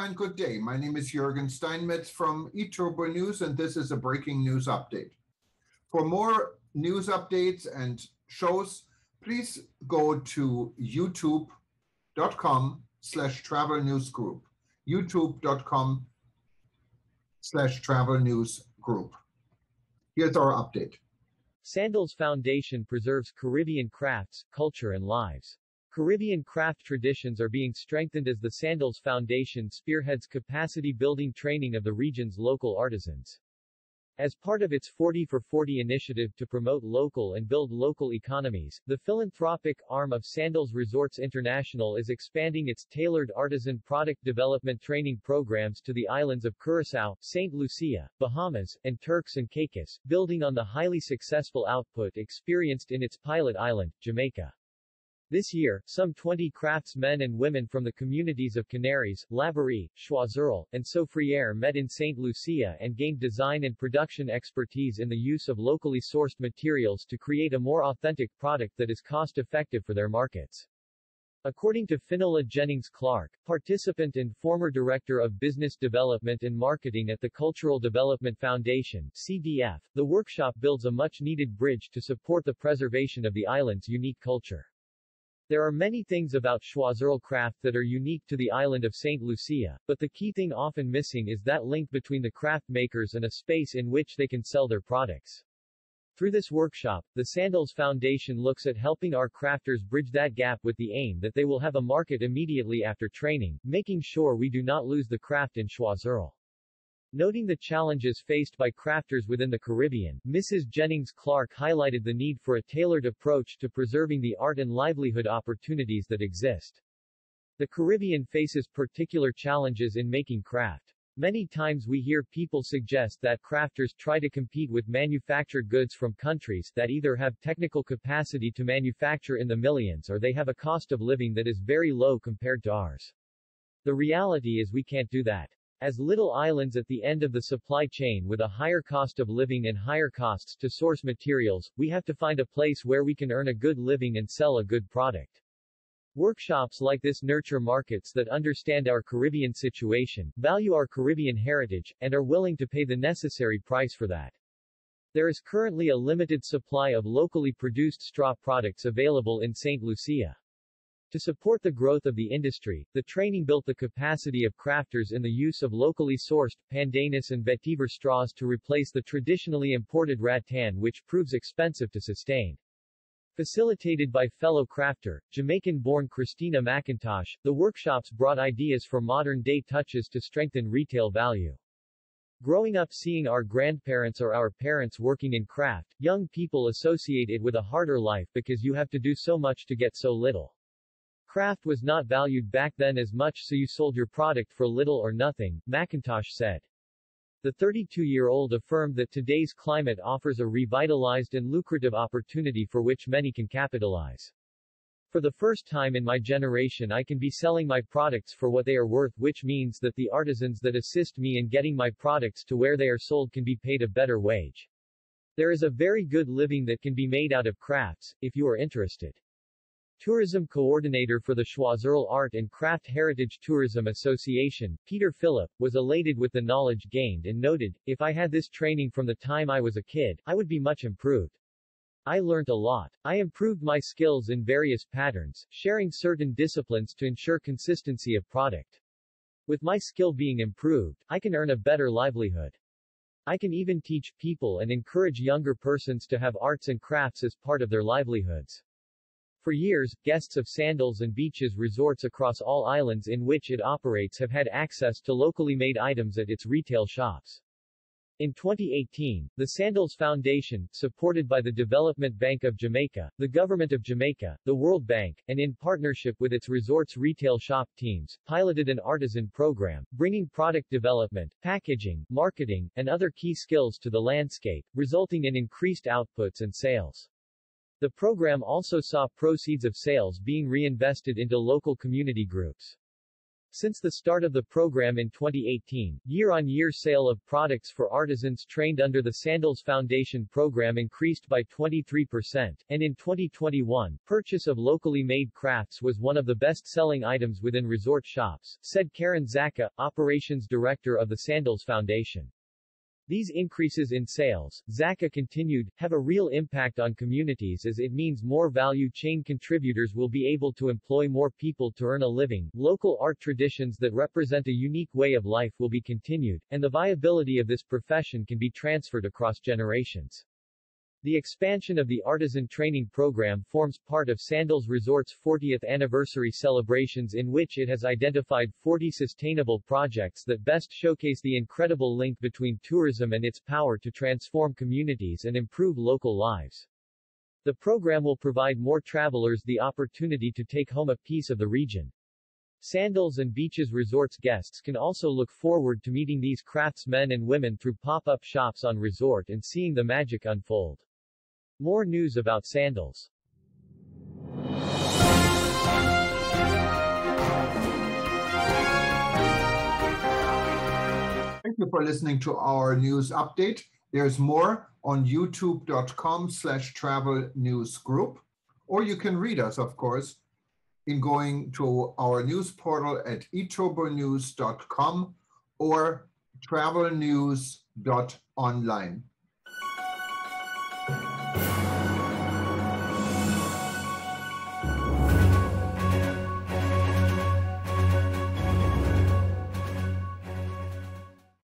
and good day. My name is Jürgen Steinmetz from eTurboNews, and this is a breaking news update. For more news updates and shows, please go to youtube.com/travel news group. youtube.com/travel news group. Here's our update. Sandals Foundation preserves Caribbean crafts, culture and lives. Caribbean craft traditions are being strengthened as the Sandals Foundation spearheads capacity-building training of the region's local artisans. As part of its 40 for 40 initiative to promote local and build local economies, the philanthropic arm of Sandals Resorts International is expanding its tailored artisan product development training programs to the islands of Curaçao, St. Lucia, Bahamas, and Turks and Caicos, building on the highly successful output experienced in its pilot island, Jamaica. This year, some 20 craftsmen and women from the communities of Canaries, Laborie, Choiseul, and Soufriere met in St. Lucia and gained design and production expertise in the use of locally sourced materials to create a more authentic product that is cost-effective for their markets. According to Finola Jennings-Clark, participant and former Director of Business Development and Marketing at the Cultural Development Foundation, CDF, the workshop builds a much-needed bridge to support the preservation of the island's unique culture. There are many things about Choiseul craft that are unique to the island of St. Lucia, but the key thing often missing is that link between the craft makers and a space in which they can sell their products. Through this workshop, the Sandals Foundation looks at helping our crafters bridge that gap with the aim that they will have a market immediately after training, making sure we do not lose the craft in Choiseul. Noting the challenges faced by crafters within the Caribbean, Mrs. Jennings-Clark highlighted the need for a tailored approach to preserving the art and livelihood opportunities that exist. The Caribbean faces particular challenges in making craft. Many times we hear people suggest that crafters try to compete with manufactured goods from countries that either have technical capacity to manufacture in the millions or they have a cost of living that is very low compared to ours. The reality is we can't do that. As little islands at the end of the supply chain with a higher cost of living and higher costs to source materials, we have to find a place where we can earn a good living and sell a good product. Workshops like this nurture markets that understand our Caribbean situation, value our Caribbean heritage, and are willing to pay the necessary price for that. There is currently a limited supply of locally produced straw products available in St. Lucia. To support the growth of the industry, the training built the capacity of crafters in the use of locally sourced, pandanus and vetiver straws to replace the traditionally imported rattan which proves expensive to sustain. Facilitated by fellow crafter, Jamaican-born Christina McIntosh, the workshops brought ideas for modern-day touches to strengthen retail value. Growing up seeing our grandparents or our parents working in craft, young people associate it with a harder life because you have to do so much to get so little. Craft was not valued back then as much, so you sold your product for little or nothing, McIntosh said. The 32-year-old affirmed that today's climate offers a revitalized and lucrative opportunity for which many can capitalize. For the first time in my generation I can be selling my products for what they are worth, which means that the artisans that assist me in getting my products to where they are sold can be paid a better wage. There is a very good living that can be made out of crafts, if you are interested. Tourism Coordinator for the Choiseul Art and Craft Heritage Tourism Association, Peter Phillip, was elated with the knowledge gained and noted, "If I had this training from the time I was a kid, I would be much improved. I learnt a lot. I improved my skills in various patterns, sharing certain disciplines to ensure consistency of product. With my skill being improved, I can earn a better livelihood. I can even teach people and encourage younger persons to have arts and crafts as part of their livelihoods." For years, guests of Sandals and Beaches resorts across all islands in which it operates have had access to locally made items at its retail shops. In 2018, the Sandals Foundation, supported by the Development Bank of Jamaica, the Government of Jamaica, the World Bank, and in partnership with its resorts' retail shop teams, piloted an artisan program, bringing product development, packaging, marketing, and other key skills to the landscape, resulting in increased outputs and sales. The program also saw proceeds of sales being reinvested into local community groups. Since the start of the program in 2018, year-on-year sale of products for artisans trained under the Sandals Foundation program increased by 23%, and in 2021, purchase of locally made crafts was one of the best-selling items within resort shops, said Karen Zaka, operations director of the Sandals Foundation. These increases in sales, Zaka continued, have a real impact on communities as it means more value chain contributors will be able to employ more people to earn a living, local art traditions that represent a unique way of life will be continued, and the viability of this profession can be transferred across generations. The expansion of the Artisan Training Program forms part of Sandals Resort's 40th anniversary celebrations, in which it has identified 40 sustainable projects that best showcase the incredible link between tourism and its power to transform communities and improve local lives. The program will provide more travelers the opportunity to take home a piece of the region. Sandals and Beaches Resort's guests can also look forward to meeting these craftsmen and women through pop-up shops on resort and seeing the magic unfold. More news about Sandals. Thank you for listening to our news update. There's more on youtube.com/travel news group, or you can read us, of course, in going to our news portal at eTurboNews.com or travelnews.online.